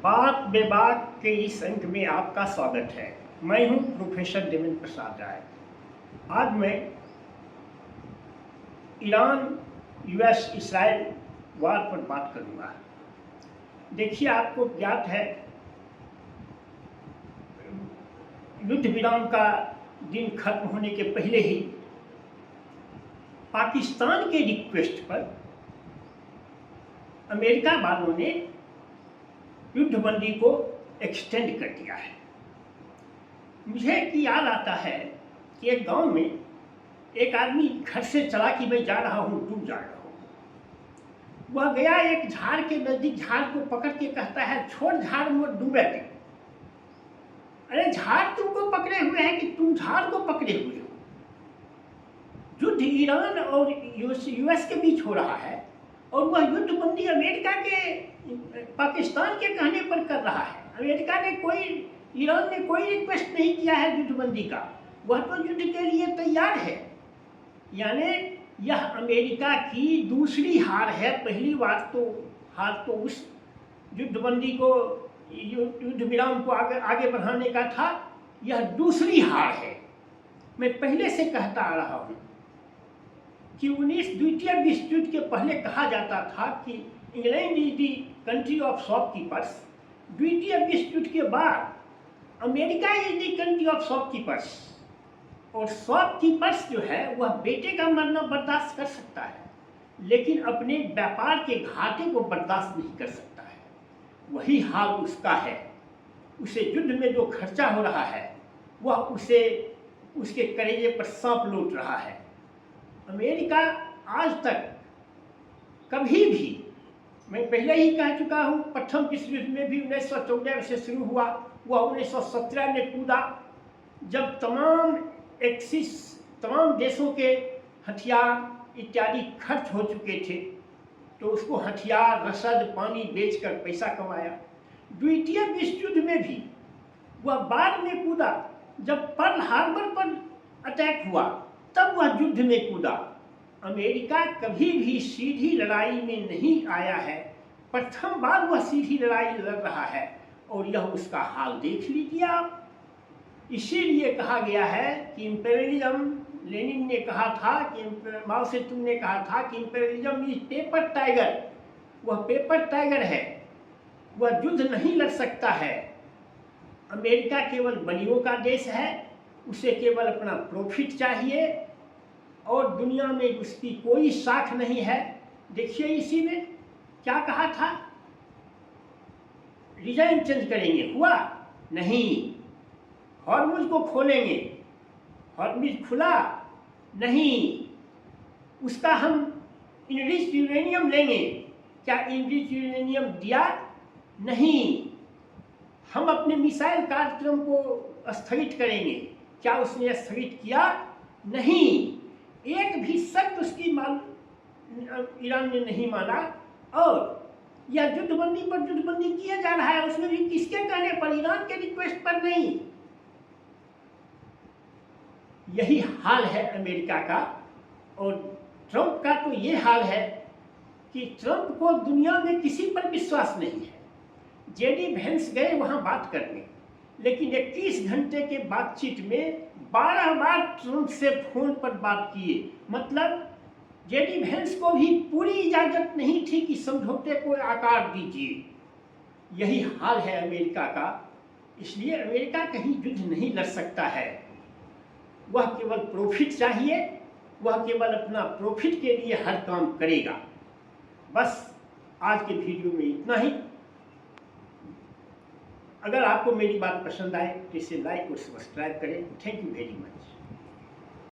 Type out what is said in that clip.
बात बेबाक के इस अंक में आपका स्वागत है। मैं हूं प्रोफेसर देवेंद्र प्रसाद राय। आज मैं ईरान यूएस इसराइल वार पर बात करूंगा। देखिए, आपको ज्ञात है युद्ध विराम का दिन खत्म होने के पहले ही पाकिस्तान के रिक्वेस्ट पर अमेरिका वालों ने युद्धबंदी को एक्सटेंड कर दिया है। मुझे याद आता है कि एक गांव में एक आदमी घर से चला कि मैं जा रहा हूँ, डूब जा रहा हूँ। वह गया एक झाड़ के नजदीक, झाड़ को पकड़ के कहता है, छोड़ झाड़ में डूबे थे। अरे झाड़ तुमको पकड़े हुए है कि तुम झाड़ को पकड़े हुए हो? युद्ध ईरान और यूएस के बीच हो रहा है और वह युद्धबंदी अमेरिका के पाकिस्तान के कहने पर कर रहा है। अमेरिका ने ईरान ने कोई रिक्वेस्ट नहीं किया है युद्धबंदी का। वह तो युद्ध के लिए तैयार है। यानी यह अमेरिका की दूसरी हार है। पहली बार तो हार तो उस युद्धबंदी को, युद्ध विराम को आगे बढ़ाने का था। यह दूसरी हार है। मैं पहले से कहता आ रहा हूँ कि द्वितीय विश्व युद्ध के पहले कहा जाता था कि England is the country of shopkeepers. द्वितीय विश्व युद्ध के बाद America is the country of shopkeepers. और शॉपकीपर्स जो है वह बेटे का मरना बर्दाश्त कर सकता है, लेकिन अपने व्यापार के घाटे को बर्दाश्त नहीं कर सकता है। वही हाल उसका है। उसे युद्ध में जो खर्चा हो रहा है वह उसके कलेजे पर सांप लौट रहा है। अमेरिका आज तक कभी भी, मैं पहले ही कह चुका हूँ, प्रथम विश्व युद्ध में भी 1914 से शुरू हुआ, वह 1917 में कूदा, जब तमाम देशों के हथियार इत्यादि खर्च हो चुके थे, तो उसको हथियार, रसद, पानी बेचकर पैसा कमाया। द्वितीय विश्व युद्ध में भी वह बाद में कूदा, जब पर्ल हार्बर पर अटैक हुआ तब वह युद्ध में कूदा। अमेरिका कभी भी सीधी लड़ाई में नहीं आया है। प्रथम बार वह सीधी लड़ाई लड़ रहा है और यह उसका हाल देख लीजिए आप। इसीलिए कहा गया है कि इंपेरियलिज्म, लेनिन ने कहा था कि, माओ से तुमने कहा था कि इंपेरियलिज्म इज पेपर टाइगर। वह पेपर टाइगर है, वह युद्ध नहीं लड़ सकता है। अमेरिका केवल बलियों का देश है, उसे केवल अपना प्रॉफिट चाहिए और दुनिया में उसकी कोई साख नहीं है। देखिए, इसी में क्या कहा था, डिजाइन चेंज करेंगे, हुआ नहीं। हॉर्मुज को खोलेंगे, हॉर्मुज खुला नहीं। उसका हम इनरिच्ड यूरेनियम लेंगे, क्या इनरिच्ड यूरेनियम दिया? नहीं। हम अपने मिसाइल कार्यक्रम को स्थगित करेंगे, क्या उसने स्थगित किया? नहीं। एक भी शर्त उसकी ईरान ने नहीं माना। और यह युद्धबंदी पर युद्धबंदी किया जा रहा है, उसमें भी किसके कहने पर? ईरान के रिक्वेस्ट पर नहीं। यही हाल है अमेरिका का। और ट्रंप का तो ये हाल है कि ट्रंप को दुनिया में किसी पर विश्वास नहीं है। जेडी वेंस गए वहां बात करने, लेकिन 21 घंटे के बातचीत में 12 बार ट्रंप से फोन पर बात किए। मतलब जेडी वेंस को भी पूरी इजाजत नहीं थी कि समझौते को आकार दीजिए। यही हाल है अमेरिका का। इसलिए अमेरिका कहीं युद्ध नहीं लड़ सकता है। वह केवल प्रॉफिट चाहिए, वह केवल अपना प्रॉफिट के लिए हर काम करेगा। बस आज के वीडियो में इतना ही। अगर आपको मेरी बात पसंद आए तो इसे लाइक और सब्सक्राइब करें। Thank you very much.